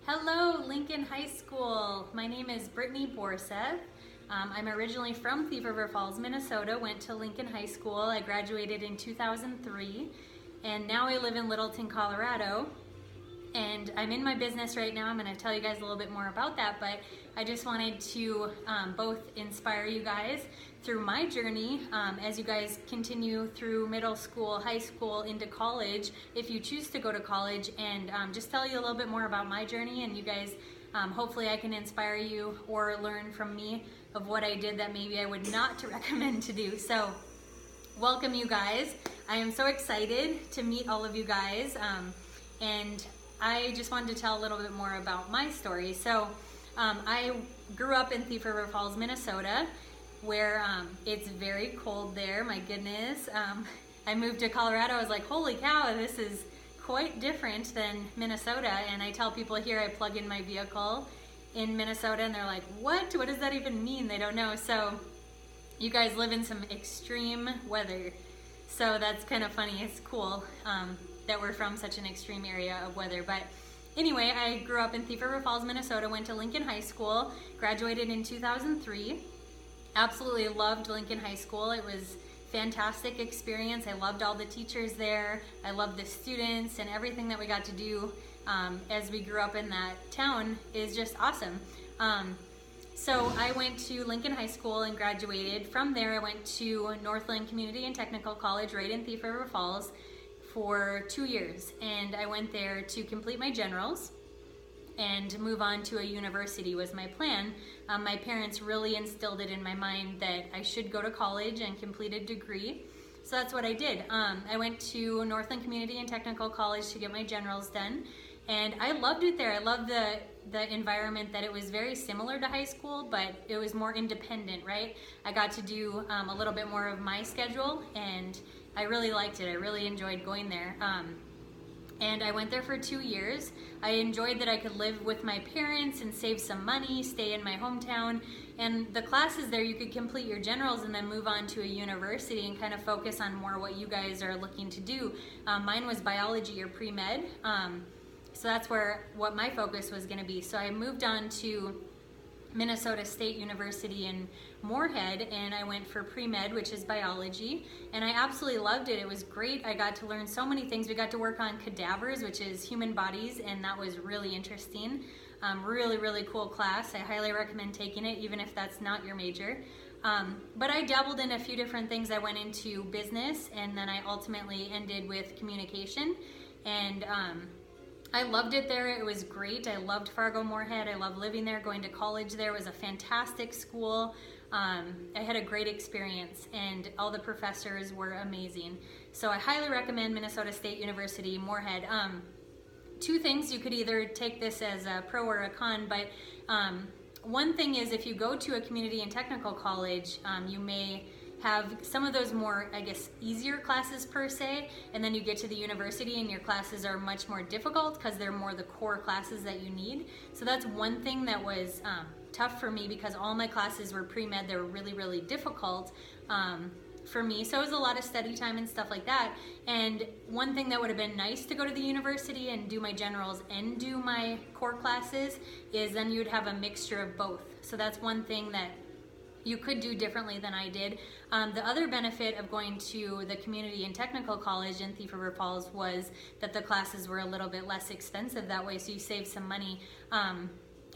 Hello, Lincoln High School. My name is Brittany Borsev. I'm originally from Thief River Falls, Minnesota, went to Lincoln High School. I graduated in 2003, and now I live in Littleton, Colorado. And I'm in my business right now. I'm going to tell you guys a little bit more about that, but I just wanted to both inspire you guys through my journey as you guys continue through middle school, high school, into college, if you choose to go to college, and just tell you a little bit more about my journey, and you guys, hopefully I can inspire you or learn from me of what I did that maybe I would not recommend to do. So welcome, you guys. I am so excited to meet all of you guys, and I just wanted to tell a little bit more about my story. So I grew up in Thief River Falls, Minnesota, where it's very cold there, my goodness. I moved to Colorado, I was like, holy cow, this is quite different than Minnesota. And I tell people here I plug in my vehicle in Minnesota and they're like, what does that even mean? They don't know. So you guys live in some extreme weather. So that's kind of funny, it's cool. That we're from such an extreme area of weather. But anyway, I grew up in Thief River Falls, Minnesota, went to Lincoln High School, graduated in 2003. Absolutely loved Lincoln High School. It was a fantastic experience. I loved all the teachers there. I loved the students, and everything that we got to do as we grew up in that town is just awesome. So I went to Lincoln High School and graduated. From there, I went to Northland Community and Technical College right in Thief River Falls for 2 years, and I went there to complete my generals and move on to a university was my plan. My parents really instilled it in my mind that I should go to college and complete a degree, so that's what I did. I went to Northland Community and Technical College to get my generals done, and I loved it there. I loved the environment, that it was very similar to high school, but it was more independent, right? I got to do a little bit more of my schedule, and I really liked it. I really enjoyed going there. And I went there for 2 years. I enjoyed that I could live with my parents and save some money, stay in my hometown. And the classes there, you could complete your generals and then move on to a university and kind of focus on more what you guys are looking to do. Mine was biology or pre-med. So that's what my focus was gonna be. So I moved on to Minnesota State University in Moorhead, and I went for pre-med, which is biology, and I absolutely loved it. It was great. I got to learn so many things. We got to work on cadavers, which is human bodies, and that was really interesting. Really, really cool class. I highly recommend taking it, even if that's not your major. But I dabbled in a few different things. I went into business, and then I ultimately ended with communication, and I loved it there. It was great. I loved Fargo-Moorhead. I loved living there. Going to college there was a fantastic school. I had a great experience, and all the professors were amazing. So I highly recommend Minnesota State University, Moorhead. Two things, you could either take this as a pro or a con, but one thing is, if you go to a community and technical college, you may have some of those more, I guess, easier classes per se, and then you get to the university and your classes are much more difficult because they're more the core classes that you need. So that's one thing that was tough for me, because all my classes were pre-med. They were really, really difficult for me. So it was a lot of study time and stuff like that. And one thing that would have been nice to go to the university and do my generals and do my core classes is then you'd have a mixture of both. So that's one thing that you could do differently than I did. The other benefit of going to the community and technical college in Thief River Falls was that the classes were a little bit less expensive that way, so you save some money.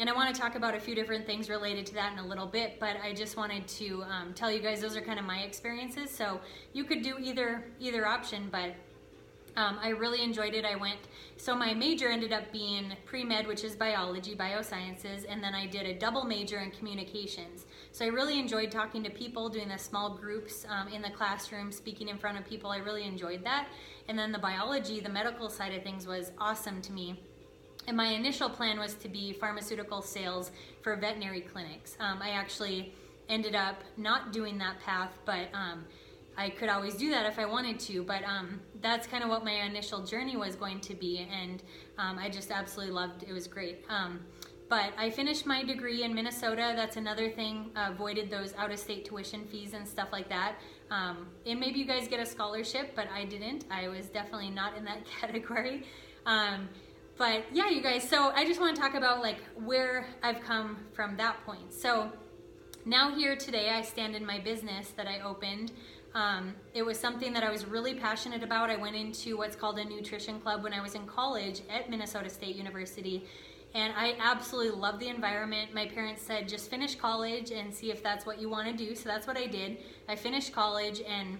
And I want to talk about a few different things related to that in a little bit, but I just wanted to tell you guys those are kind of my experiences. So you could do either option, but I really enjoyed it. So my major ended up being pre-med, which is biology, biosciences, and then I did a double major in communications. So I really enjoyed talking to people, doing the small groups in the classroom, speaking in front of people. I really enjoyed that. And then the biology, the medical side of things was awesome to me. And my initial plan was to be pharmaceutical sales for veterinary clinics. I actually ended up not doing that path, but I could always do that if I wanted to, but that's kind of what my initial journey was going to be, and I just absolutely loved it. It was great. But I finished my degree in Minnesota. That's another thing, avoided those out-of-state tuition fees and stuff like that. And maybe you guys get a scholarship, but I didn't. I was definitely not in that category. But yeah, you guys, so I just want to talk about like where I've come from that point. So now here today, I stand in my business that I opened. It was something that I was really passionate about. I went into what's called a nutrition club when I was in college at Minnesota State University, and I absolutely loved the environment. My parents said, just finish college and see if that's what you want to do. So that's what I did. I finished college and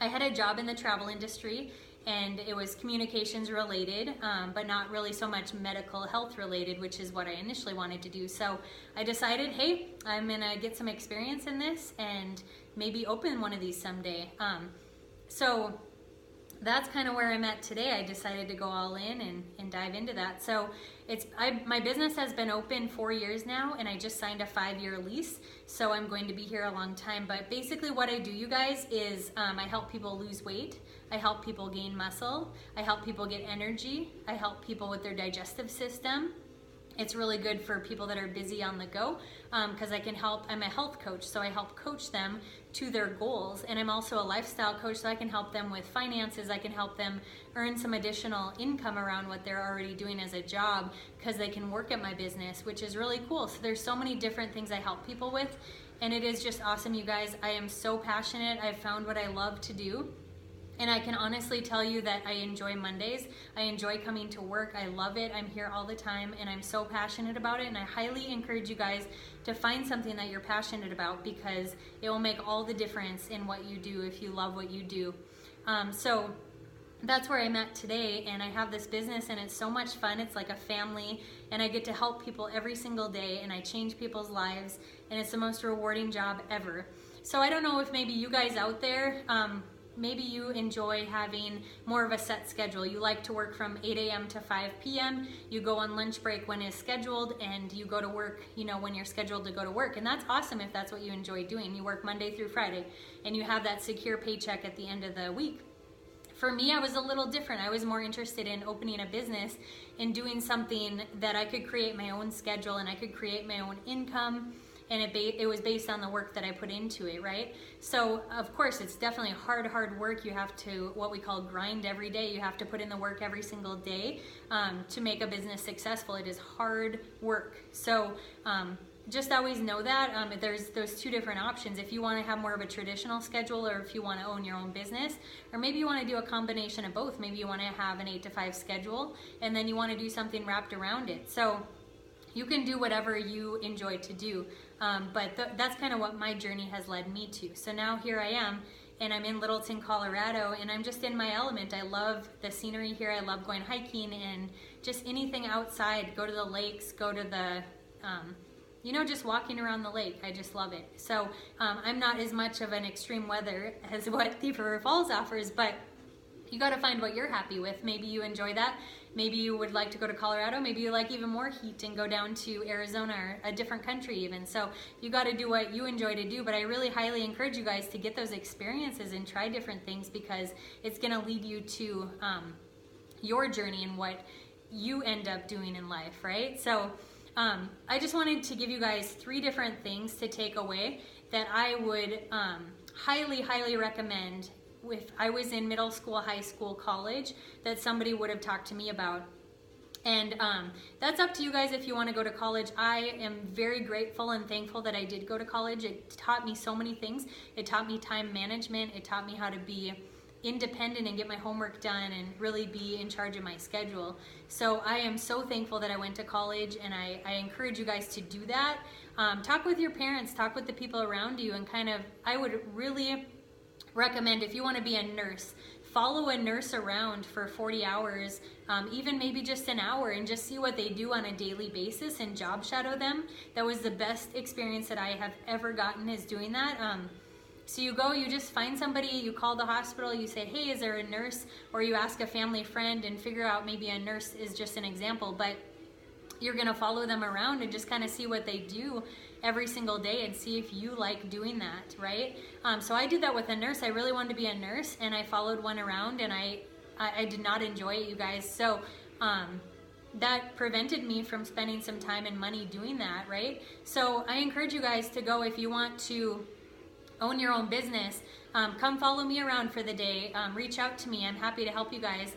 I had a job in the travel industry, and it was communications related, but not really so much medical health related, which is what I initially wanted to do. So I decided, hey, I'm gonna get some experience in this and maybe open one of these someday. So that's kind of where I'm at today. I decided to go all in and dive into that. So my business has been open 4 years now, and I just signed a 5-year lease, so I'm going to be here a long time. But basically what I do, you guys, is I help people lose weight, I help people gain muscle, I help people get energy, I help people with their digestive system. It's really good for people that are busy on the go, because I'm a health coach, so I help coach them to their goals. And I'm also a lifestyle coach, so I can help them with finances. I can help them earn some additional income around what they're already doing as a job, because they can work at my business, which is really cool. So there's so many different things I help people with, and it is just awesome, you guys. I am so passionate. I've found what I love to do. And I can honestly tell you that I enjoy Mondays. I enjoy coming to work. I love it. I'm here all the time, and I'm so passionate about it. And I highly encourage you guys to find something that you're passionate about, because it will make all the difference in what you do if you love what you do. So that's where I'm at today, and I have this business, and it's so much fun. It's like a family, and I get to help people every single day, and I change people's lives, and it's the most rewarding job ever. So I don't know if maybe you guys out there, maybe you enjoy having more of a set schedule. You like to work from 8 a.m. to 5 p.m. You go on lunch break when it's scheduled, and you go to work, when you're scheduled to go to work. And that's awesome if that's what you enjoy doing. You work Monday through Friday, and you have that secure paycheck at the end of the week. For me, I was a little different. I was more interested in opening a business and doing something that I could create my own schedule, and I could create my own income. And it was based on the work that I put into it, right? So, of course, it's definitely hard work. You have to, what we call, grind every day. You have to put in the work every single day to make a business successful. It is hard work. So, just always know that. There's those two different options. If you want to have more of a traditional schedule, or if you want to own your own business, or maybe you want to do a combination of both. Maybe you want to have an 8 to 5 schedule, and then you want to do something wrapped around it. So, you can do whatever you enjoy to do, but that's kind of what my journey has led me to. So now here I am, and I'm in Littleton, Colorado, and I'm just in my element. I love the scenery here. I love going hiking and just anything outside. Go to the lakes, go to the, just walking around the lake. I just love it. So I'm not as much of an extreme weather as what Thief River Falls offers, but you got to find what you're happy with. Maybe you enjoy that. Maybe you would like to go to Colorado. Maybe you like even more heat and go down to Arizona, or a different country even. So you got to do what you enjoy to do. But I really highly encourage you guys to get those experiences and try different things, because it's going to lead you to your journey and what you end up doing in life, right? So I just wanted to give you guys 3 different things to take away that I would highly recommend if I was in middle school, high school, college, that somebody would have talked to me about. And that's up to you guys if you want to go to college. I am very grateful and thankful that I did go to college. It taught me so many things. It taught me time management. It taught me how to be independent and get my homework done and really be in charge of my schedule. So I am so thankful that I went to college, and I encourage you guys to do that. Talk with your parents, talk with the people around you, and I would really recommend, if you want to be a nurse, follow a nurse around for 40 hours, even maybe just an hour, and just see what they do on a daily basis and job shadow them. That was the best experience that I have ever gotten, is doing that. So you go, you just find somebody, you call the hospital, you say, hey, is there a nurse? Or you ask a family friend and figure out, maybe a nurse is just an example, but you're gonna follow them around and just kind of see what they do every single day and see if you like doing that, right? So I did that with a nurse. I really wanted to be a nurse, and I followed one around, and I did not enjoy it, you guys. So that prevented me from spending some time and money doing that, right? So I encourage you guys to go if you want to own your own business, come follow me around for the day. Reach out to me. I'm happy to help you guys.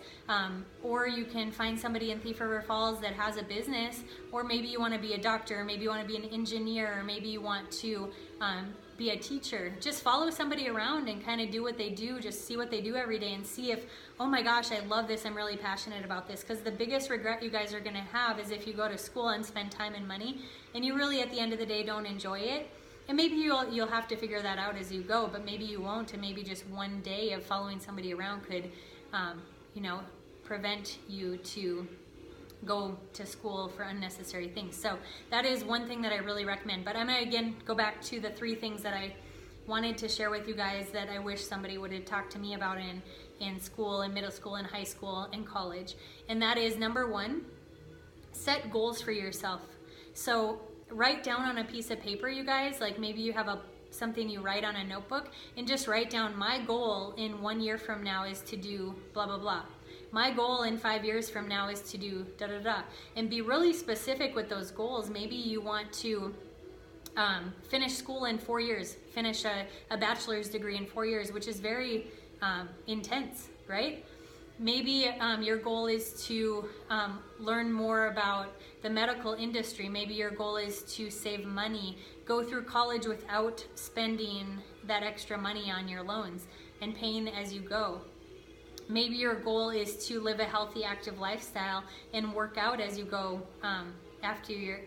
Or you can find somebody in Thief River Falls that has a business, or maybe you want to be a doctor, maybe you want to be an engineer, or maybe you want to be a teacher. Just follow somebody around and kind of do what they do. Just see what they do every day and see if, oh my gosh, I love this, I'm really passionate about this. Because the biggest regret you guys are going to have is if you go to school and spend time and money and you really at the end of the day don't enjoy it. And maybe you'll have to figure that out as you go, but maybe you won't, and maybe just one day of following somebody around could, prevent you to go to school for unnecessary things. So that is one thing that I really recommend. But I'm gonna again go back to the 3 things that I wanted to share with you guys that I wish somebody would have talked to me about in school, in middle school, in high school, and college. And that is, number 1, set goals for yourself. So write down on a piece of paper, you guys, like maybe you have something you write on a notebook, and just write down, my goal in 1 year from now is to do blah, blah, blah. My goal in 5 years from now is to do da, da, da. And be really specific with those goals. Maybe you want to finish school in 4 years, finish a bachelor's degree in 4 years, which is very intense, right? Maybe your goal is to learn more about the medical industry. Maybe your goal is to save money, go through college without spending that extra money on your loans and paying as you go. Maybe your goal is to live a healthy, active lifestyle and work out as you go after your,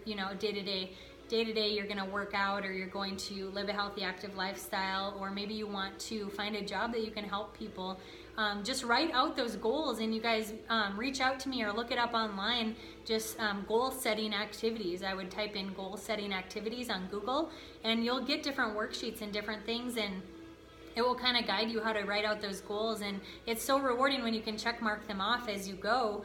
day-to-day you're going to work out, or you're going to live a healthy, active lifestyle, or maybe you want to find a job that you can help people. Just write out those goals, and you guys reach out to me or look it up online, just goal setting activities. I would type in goal setting activities on Google, and you'll get different worksheets and different things, and it will kind of guide you how to write out those goals. And it's so rewarding when you can check mark them off as you go,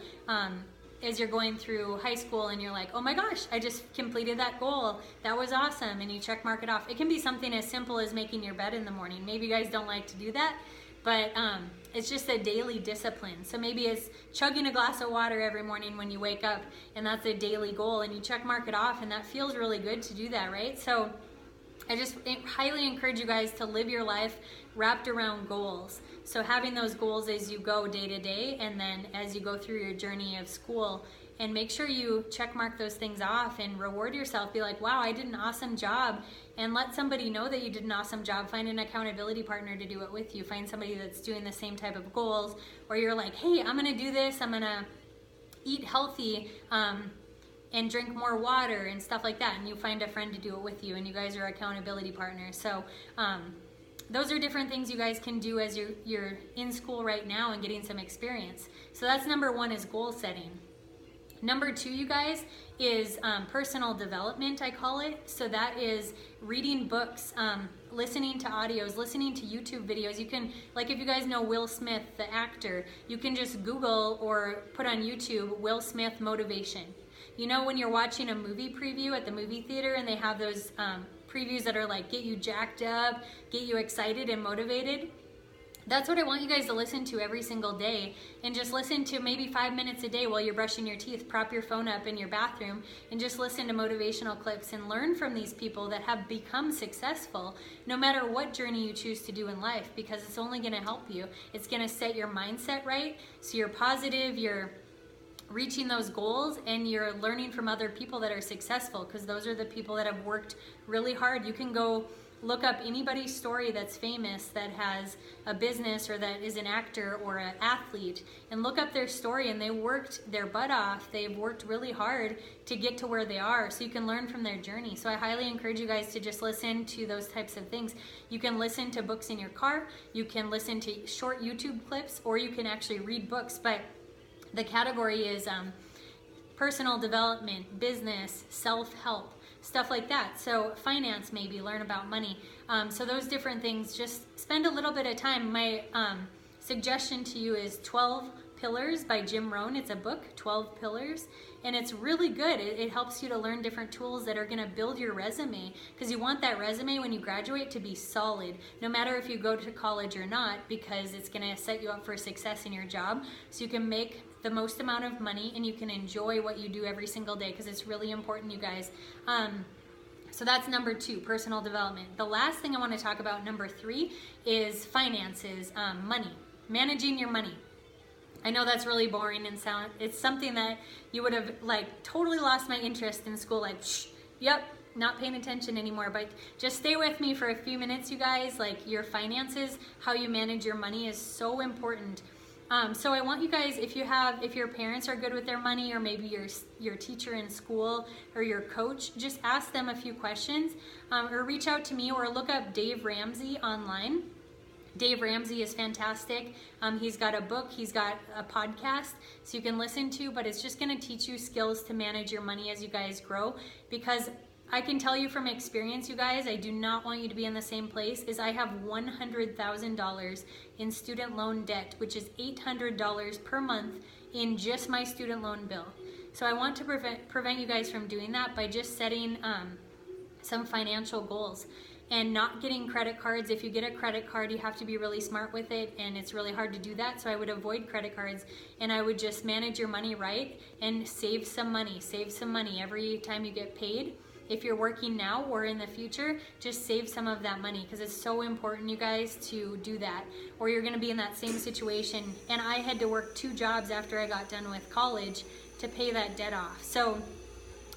as you're going through high school, and you're like, oh my gosh, I just completed that goal. That was awesome. And you check mark it off. It can be something as simple as making your bed in the morning. Maybe you guys don't like to do that, but it's just a daily discipline. So maybe it's chugging a glass of water every morning when you wake up, and that's a daily goal, and you check mark it off, and that feels really good to do that, right? So I just highly encourage you guys to live your life wrapped around goals. So having those goals as you go day to day, and then as you go through your journey of school, and make sure you check mark those things off and reward yourself. Be like, wow, I did an awesome job, and let somebody know that you did an awesome job. Find an accountability partner to do it with you. Find somebody that's doing the same type of goals, or you're like, hey, I'm gonna do this, I'm gonna eat healthy, and drink more water and stuff like that, and you find a friend to do it with you, and you guys are accountability partners. So those are different things you guys can do as you're in school right now and getting some experience. So that's number 1, is goal setting. Number 2, you guys, is personal development, I call it. So that is reading books, listening to audios, listening to YouTube videos. You can, like if you guys know Will Smith, the actor, you can just Google or put on YouTube Will Smith motivation. You know, when you're watching a movie preview at the movie theater, and they have those previews that are like get you jacked up, get you excited and motivated? That's what I want you guys to listen to every single day, and just listen to maybe 5 minutes a day while you're brushing your teeth. Prop your phone up in your bathroom and just listen to motivational clips and learn from these people that have become successful, no matter what journey you choose to do in life, because it's only going to help you. It's going to set your mindset right, so you're positive, you're reaching those goals, and you're learning from other people that are successful, because those are the people that have worked really hard. You can go look up anybody's story that's famous, that has a business, or that is an actor or an athlete, and look up their story, and they worked their butt off. They've worked really hard to get to where they are, so you can learn from their journey. So I highly encourage you guys to just listen to those types of things. You can listen to books in your car, you can listen to short YouTube clips, or you can actually read books. But the category is personal development, business, self-help, stuff like that. So finance, maybe learn about money. So those different things, just spend a little bit of time. My suggestion to you is 12 Pillars by Jim Rohn. It's a book, 12 Pillars, and it's really good. It helps you to learn different tools that are going to build your resume, because you want that resume when you graduate to be solid, no matter if you go to college or not, because it's going to set you up for success in your job, so you can make the most amount of money and you can enjoy what you do every single day, because it's really important, you guys. So that's number 2, personal development. The last thing I want to talk about, number 3, is finances, money, managing your money. I know that's really boring and it's something that you would have like totally lost my interest in school, like, yep, not paying attention anymore. But just stay with me for a few minutes, you guys. Like, your finances, how you manage your money is so important. So I want you guys, if your parents are good with their money, or maybe your teacher in school or your coach, just ask them a few questions, or reach out to me, or look up Dave Ramsey online. Dave Ramsey is fantastic. He's got a book, he's got a podcast so you can listen to, but it's just going to teach you skills to manage your money as you guys grow. Because I can tell you from experience, you guys, I do not want you to be in the same place. Is I have $100,000 in student loan debt, which is $800 per month in just my student loan bill. So I want to prevent you guys from doing that by just setting some financial goals. And not getting credit cards. If you get a credit card, you have to be really smart with it, and it's really hard to do that. So I would avoid credit cards, and I would just manage your money right and save some money. Save some money every time you get paid. If you're working now or in the future, just save some of that money, because it's so important, you guys, to do that, or you're going to be in that same situation. And I had to work 2 jobs after I got done with college to pay that debt off. So,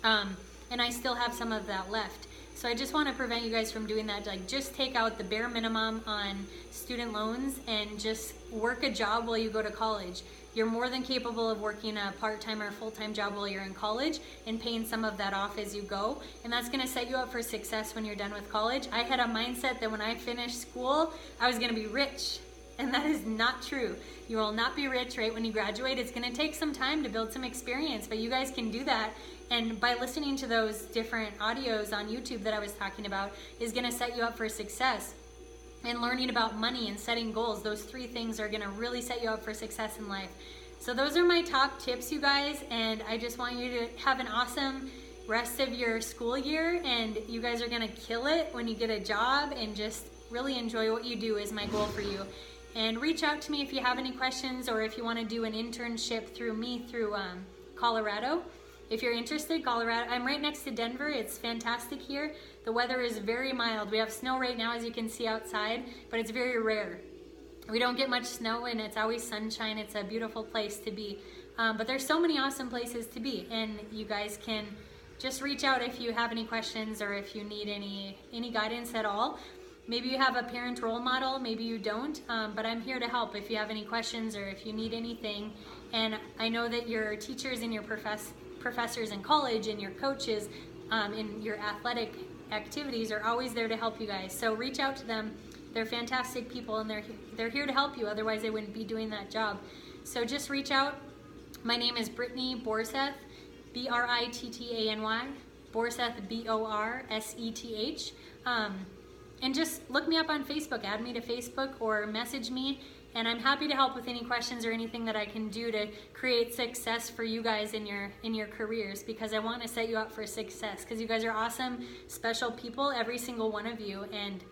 and I still have some of that left. So I just want to prevent you guys from doing that. Like, just take out the bare minimum on student loans and just work a job while you go to college. You're more than capable of working a part-time or full-time job while you're in college and paying some of that off as you go. And that's going to set you up for success when you're done with college. I had a mindset that when I finished school, I was going to be rich. And that is not true. You will not be rich right when you graduate. It's going to take some time to build some experience, but you guys can do that. And by listening to those different audios on YouTube that I was talking about is going to set you up for success. And learning about money and setting goals, those 3 things are going to really set you up for success in life. So those are my top tips, you guys, and I just want you to have an awesome rest of your school year, and you guys are going to kill it when you get a job, and just really enjoy what you do is my goal for you. And reach out to me if you have any questions, or if you want to do an internship through me through Colorado. If you're interested, Colorado, I'm right next to Denver. It's fantastic here. The weather is very mild. We have snow right now, as you can see outside, but it's very rare. We don't get much snow, and it's always sunshine. It's a beautiful place to be. But there's so many awesome places to be, and you guys can just reach out if you have any questions, or if you need any guidance at all. Maybe you have a parent role model, maybe you don't, but I'm here to help if you have any questions or if you need anything. And I know that your teachers and your professors in college and your coaches in your athletic activities are always there to help you guys. So reach out to them. They're fantastic people, and they're here to help you. Otherwise, they wouldn't be doing that job. So just reach out. My name is Brittany Borseth, B-R-I-T-T-A-N-Y, Borseth, B-O-R-S-E-T-H. And just look me up on Facebook, add me to Facebook, or message me, and I'm happy to help with any questions or anything that I can do to create success for you guys in your careers, because I want to set you up for success, because you guys are awesome, special people, every single one of you, and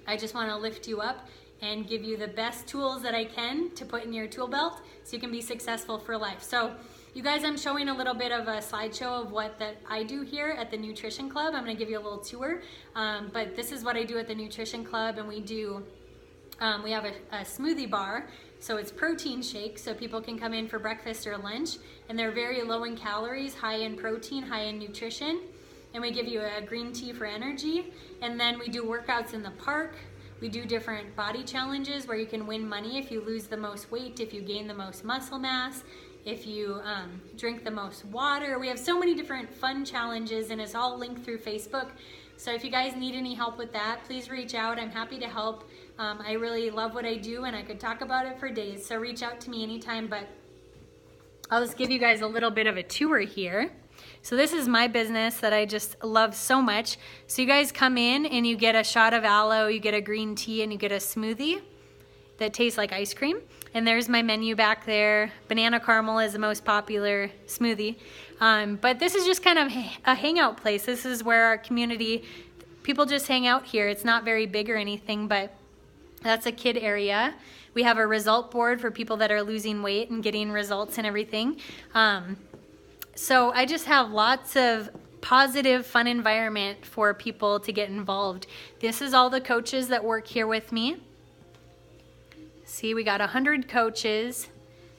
I just want to lift you up and give you the best tools that I can to put in your tool belt so you can be successful for life. So you guys, I'm showing a little bit of a slideshow of what that I do here at the Nutrition Club. I'm going to give you a little tour, but this is what I do at the Nutrition Club, and we have a smoothie bar, so it's protein shakes, so people can come in for breakfast or lunch, and they're very low in calories, high in protein, high in nutrition, and we give you a green tea for energy, and then we do workouts in the park. We do different body challenges where you can win money if you lose the most weight, if you gain the most muscle mass, if you drink the most water. We have so many different fun challenges, and it's all linked through Facebook. So if you guys need any help with that, please reach out. I'm happy to help. I really love what I do, and I could talk about it for days. So reach out to me anytime, but I'll just give you guys a little bit of a tour here. So this is my business that I just love so much. So you guys come in and you get a shot of aloe, you get a green tea, and you get a smoothie that tastes like ice cream. And there's my menu back there. Banana caramel is the most popular smoothie. But this is just kind of a hangout place. This is where our community, people just hang out here. It's not very big or anything, but that's a kid area. We have a result board for people that are losing weight and getting results and everything. So I just have lots of positive, fun environment for people to get involved. This is all the coaches that work here with me. See, we got 100 coaches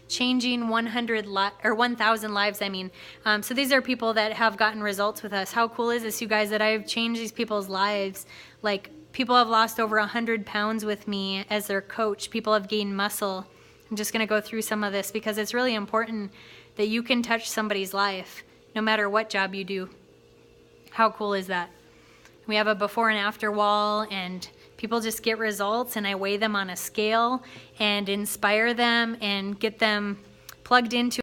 changing 1,000 lives, I mean. So these are people that have gotten results with us. How cool is this, you guys, that I've changed these people's lives? Like, people have lost over 100 pounds with me as their coach. People have gained muscle. I'm just going to go through some of this because it's really important that you can touch somebody's life no matter what job you do. How cool is that? We have a before and after wall, and people just get results, and I weigh them on a scale and inspire them and get them plugged into